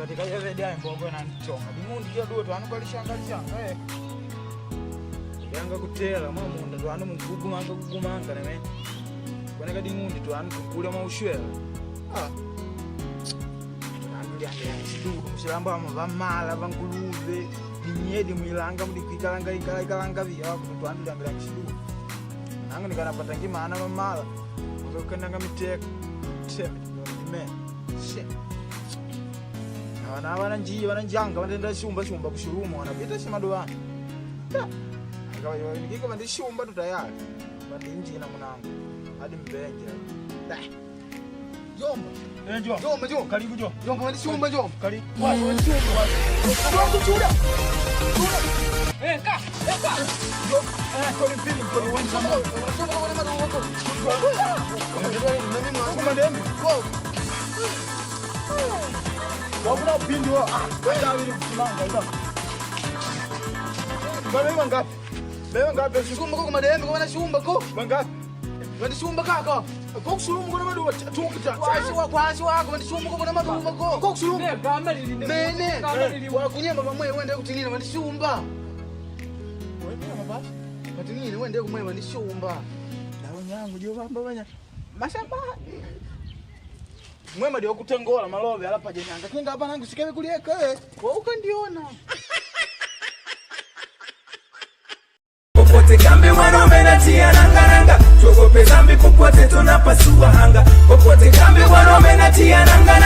katika yeye dia mbogo na nchonga dimundi kia duo twana kwalishanga yanga kutela mamunda twana mugugumanga gugumanga neme kwaneka dimundi twana kule maushwela Musilamba amavamala vanguluve dinyedi mwilanga mudikikalanga ikalanga vya kutwandu ndambira mshidu nanga nikanapata ngimana mamala ngokandanga miteko teme me she wana njii wana njanga wanenda shumba kushurumo wanapita shimaduana akawa nikiko bandi shumba tutayari bandi njina munangu hadi mbenje Jomba. Jomba. Karibu Jomba. Jomba wani shumba Jomba. Karibu. Wani shumba. Jomba chuda. Ka. Koni pili koni wani shumba. Shumba wani madu wako. Kuma ndemi. Wabula pindi wa. Kaya wili kusimanga ila. Bale ngapi? Bale ngapi? Shumba ko mademi ko wana shumba ko. Ngapi? Wani shumba kaka. Koksulum kuna madu tukita. Kwasi wako wani shumba kuna madu wako. Koksulum. Ne gamba lili. Mene. Wakunyema mamwe wende kutingina wani shumba. Wende mabasi. Kutingina wende kumwe wani shumba. Dawo nyangu jo bamba banya. Mashamba. Mwema ndio kutengola malove alapa jenyanga. Kinga hapa nangu sikewe kulieka wewe. Wewe ukandiona. Popote kambi wanaume natia nanga tuogope zambi popote tunapasua anga popote kambi wanaume natia nanga